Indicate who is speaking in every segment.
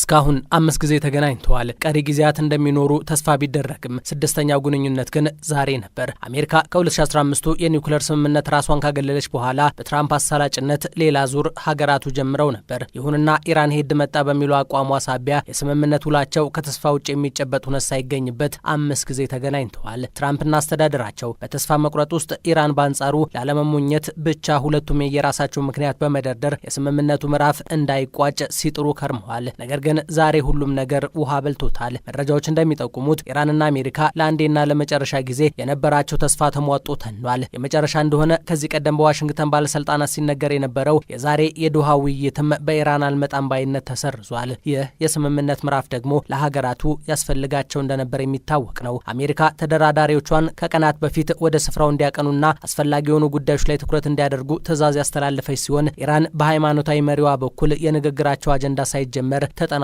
Speaker 1: እስካሁን 5 ጊዜ ተገናኝተዋል። ቀሪ ጊዜያት እንደሚኖሩ ተስፋ ቢደረግም ስድስተኛው ግንኙነት ግን ዛሬ ነበር። አሜሪካ ከ2015ቱ የኒውክሌር ስምምነት ራሷን ካገለለች በኋላ በትራምፕ አሳላጭነት ሌላ ዙር ሀገራቱ ጀምረው ነበር። ይሁንና ኢራን ሄድ መጣ በሚለው አቋሟ ሳቢያ የስምምነት ውላቸው ከተስፋ ውጭ የሚጨበጥ ሁነት ሳይገኝበት 5 ጊዜ ተገናኝተዋል። ትራምፕና አስተዳደራቸው በተስፋ መቁረጥ ውስጥ፣ ኢራን በአንጻሩ ላለመሞኘት ብቻ ሁለቱም የየራሳቸው ምክንያት በመደርደር የስምምነቱ ምዕራፍ እንዳይቋጭ ሲጥሩ ከርመዋል። ነገር ግን ዛሬ ሁሉም ነገር ውሃ በልቶታል። መረጃዎች እንደሚጠቁሙት ኢራንና አሜሪካ ለአንዴና ለመጨረሻ ጊዜ የነበራቸው ተስፋ ተሟጦ ተኗል። የመጨረሻ እንደሆነ ከዚህ ቀደም በዋሽንግተን ባለስልጣናት ሲነገር የነበረው የዛሬ የዶሃ ውይይትም በኢራን አልመጣም ባይነት ተሰርዟል። ይህ የስምምነት ምዕራፍ ደግሞ ለሀገራቱ ያስፈልጋቸው እንደነበር የሚታወቅ ነው። አሜሪካ ተደራዳሪዎቿን ከቀናት በፊት ወደ ስፍራው እንዲያቀኑና አስፈላጊ የሆኑ ጉዳዮች ላይ ትኩረት እንዲያደርጉ ትዕዛዝ ያስተላለፈች ሲሆን ኢራን በሃይማኖታዊ መሪዋ በኩል የንግግራቸው አጀንዳ ሳይጀመር ተጠናቋል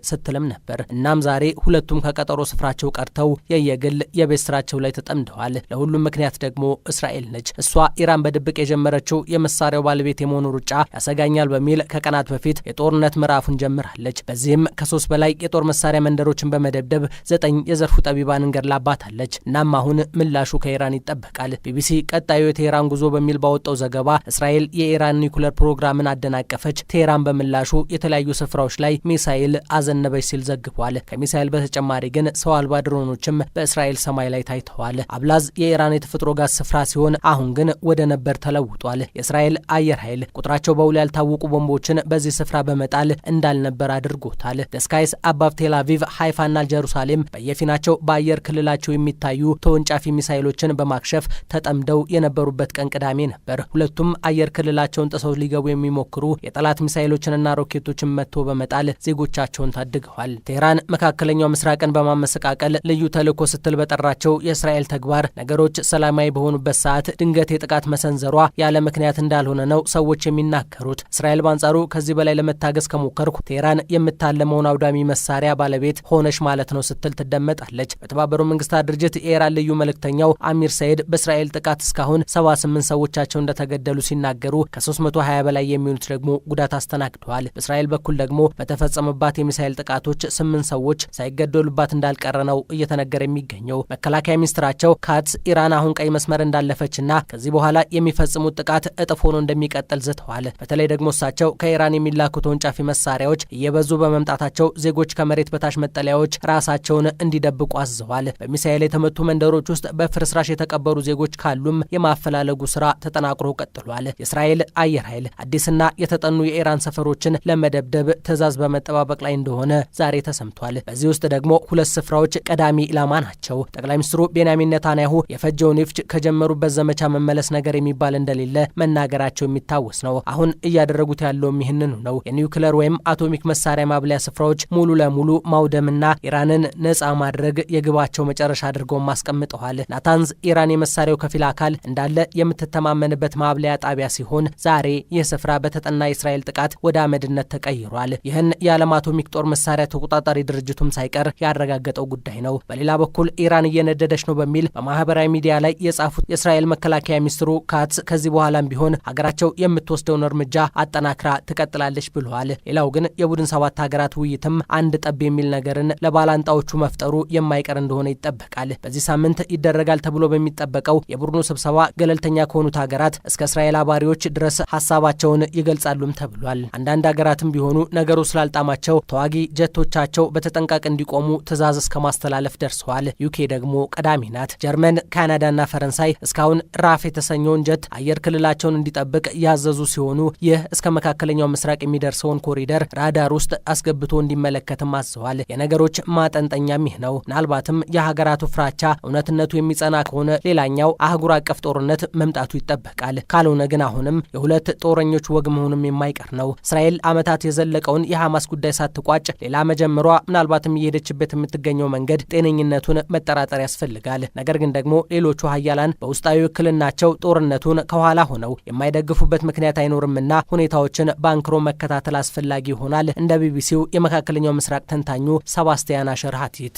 Speaker 1: ስትልም ነበር። እናም ዛሬ ሁለቱም ከቀጠሮ ስፍራቸው ቀርተው የየግል የቤት ስራቸው ላይ ተጠምደዋል። ለሁሉም ምክንያት ደግሞ እስራኤል ነች። እሷ ኢራን በድብቅ የጀመረችው የመሳሪያው ባለቤት የመሆኑ ሩጫ ያሰጋኛል በሚል ከቀናት በፊት የጦርነት ምዕራፉን ጀምራለች። በዚህም ከ3 በላይ የጦር መሳሪያ መንደሮችን በመደብደብ 9 የዘርፉ ጠቢባንን ገድላባታለች። እናም አሁን ምላሹ ከኢራን ይጠበቃል። ቢቢሲ ቀጣዩ የቴህራን ጉዞ በሚል ባወጣው ዘገባ እስራኤል የኢራን ኒውክሌር ፕሮግራምን አደናቀፈች፣ ቴህራን በምላሹ የተለያዩ ስፍራዎች ላይ ሚሳኤል አዘነበች ሲል ዘግቧል። ከሚሳኤል በተጨማሪ ግን ሰው አልባ ድሮኖችም በእስራኤል ሰማይ ላይ ታይተዋል። አብላዝ የኢራን የተፈጥሮ ጋዝ ስፍራ ሲሆን አሁን ግን ወደ ነበር ተለውጧል። የእስራኤል አየር ኃይል ቁጥራቸው በውል ያልታወቁ ቦምቦችን በዚህ ስፍራ በመጣል እንዳልነበር አድርጎታል። ደስካይስ አባብ ቴል አቪቭ፣ ሃይፋና ጀሩሳሌም በየፊናቸው በአየር ክልላቸው የሚታዩ ተወንጫፊ ሚሳኤሎችን በማክሸፍ ተጠምደው የነበሩበት ቀን ቅዳሜ ነበር። ሁለቱም አየር ክልላቸውን ጥሰው ሊገቡ የሚሞክሩ የጠላት ሚሳኤሎችንና ሮኬቶችን መጥቶ በመጣል ዜጎቻቸውን ታድገዋል። ቴህራን መካከለኛው ምስራቅን በማመሰቃቀል ልዩ ተልዕኮ ስትል በጠራቸው የእስራኤል ተግባር ነገሮች ሰላማዊ በሆኑበት ሰዓት ድንገት የጥቃት መሰንዘሯ ያለ ምክንያት እንዳልሆነ ነው ሰዎች የሚናገሩት። እስራኤል በአንጻሩ ከዚህ በላይ ለመታገስ ከሞከርኩ ቴህራን የምታለመውን አውዳሚ መሳሪያ ባለቤት ሆነች ማለት ነው ስትል ትደመጣለች። በተባበሩት መንግስታት ድርጅት የኢራን ልዩ መልእክተኛው አሚር ሰይድ በእስራኤል ጥቃት እስካሁን 78 ሰዎቻቸው እንደተገደሉ ሲናገሩ ከ320 በላይ የሚሆኑት ደግሞ ጉዳት አስተናግደዋል። በእስራኤል በኩል ደግሞ በተፈጸመባት የሚሳኤል ጥቃቶች 8 ሰዎች ሳይገደሉባት እንዳልቀረ ነው እየተነገረ የሚገኘው። መከላከያ ሚኒስትራቸው ካትስ ኢራን አሁን ቀይ መስመር እንዳለፈችና ከዚህ በኋላ የሚፈጽሙት ጥቃት እጥፍ ሆኖ እንደሚቀጥል ዝተዋል። በተለይ ደግሞ እሳቸው ከኢራን የሚላኩ ተወንጫፊ መሳሪያዎች እየበዙ በመምጣታቸው ዜጎች ከመሬት በታች መጠለያዎች ራሳቸውን እንዲደብቁ አዘዋል። በሚሳኤል የተመቱ መንደሮች ውስጥ በፍርስራሽ የተቀበሩ ዜጎች ካሉም የማፈላለጉ ስራ ተጠናክሮ ቀጥሏል። የእስራኤል አየር ኃይል አዲስና የተጠኑ የኢራን ሰፈሮችን ለመደብደብ ትዕዛዝ በመጠባበቅ ላይ እንደሆነ ዛሬ ተሰምቷል። በዚህ ውስጥ ደግሞ 2 ስፍራዎች ቀዳሚ ኢላማ ናቸው። ጠቅላይ ሚኒስትሩ ቤንያሚን ኔታንያሁ የፈጀውን ይፍጅ ከጀመሩበት ዘመቻ መመለስ ነገር የሚባል እንደሌለ መናገራቸው የሚታወስ ነው። አሁን እያደረጉት ያለውም ይህንኑ ነው። የኒውክሌር ወይም አቶሚክ መሳሪያ ማብለያ ስፍራዎች ሙሉ ለሙሉ ማውደምና ኢራንን ነጻ ማድረግ የግባቸው መጨረሻ አድርገውም አስቀምጠዋል። ናታንዝ ኢራን የመሳሪያው ከፊል አካል እንዳለ የምትተማመንበት ማብለያ ጣቢያ ሲሆን ዛሬ ይህ ስፍራ በተጠና የእስራኤል ጥቃት ወደ አመድነት ተቀይሯል። ይህን የዓለም አቶሚክ ጦር መሳሪያ ተቆጣጣሪ ድርጅቱም ሳይቀር ያረጋገጠው ጉዳይ ነው። በሌላ በኩል ኢራን እየነደደች ነው በሚል በማህበራዊ ሚዲያ ላይ የጻፉት የእስራኤል መከላከያ ሚኒስትሩ ካትስ ከዚህ በኋላም ቢሆን ሀገራቸው የምትወስደውን እርምጃ አጠናክራ ትቀጥላለች ብለዋል። ሌላው ግን የቡድን 7 ሀገራት ውይይትም አንድ ጠብ የሚል ነገርን ለባላንጣዎቹ መፍጠሩ የማይቀር እንደሆነ ይጠበቃል። በዚህ ሳምንት ይደረጋል ተብሎ በሚጠበቀው የቡድኑ ስብሰባ ገለልተኛ ከሆኑት ሀገራት እስከ እስራኤል አባሪዎች ድረስ ሀሳባቸውን ይገልጻሉም ተብሏል። አንዳንድ ሀገራትም ቢሆኑ ነገሩ ስላልጣማቸው ተዋጊ ጀቶቻቸው በተጠንቀቅ እንዲቆሙ ትዕዛዝ እስከ ማስተላለፍ ደርሰዋል። ዩኬ ደግሞ ቀዳሚ ናት። ጀርመን፣ ካናዳና ፈረንሳይ እስካሁን ራፍ የተሰኘውን ጀት አየር ክልላቸውን እንዲጠብቅ ያዘዙ ሲሆኑ ይህ እስከ መካከለኛው ምስራቅ የሚደርሰውን ኮሪደር ራዳር ውስጥ አስገብቶ እንዲመለከትም አዘዋል። የነገሮች ማጠንጠኛም ይህ ነው። ምናልባትም የሀገራቱ ፍራቻ እውነትነቱ የሚጸና ከሆነ ሌላኛው አህጉር አቀፍ ጦርነት መምጣቱ ይጠበቃል። ካልሆነ ግን አሁንም የሁለት ጦረኞች ወግ መሆኑም የማይቀር ነው። እስራኤል ዓመታት የዘለቀውን የሐማስ ጉዳይ ሳትቋጭ ሌላ መጀመሯ ምናልባትም እየሄደችበት የምትገኘው መንገድ ጤነኝነቱን መጠራጠር ያስፈልጋል። ነገር ግን ደግሞ ሌሎቹ ሀያላን በውስጣዊ ውክልናቸው ጦርነቱን ከኋላ ሆነው የማይደግፉበት ምክንያት አይኖርምና ሁኔታዎችን በአንክሮ መከታተል አስፈላጊ ይሆናል። እንደ ቢቢሲው የመካከለኛው ምስራቅ ተንታኙ ሰባስቲያን አሸር ሀቲት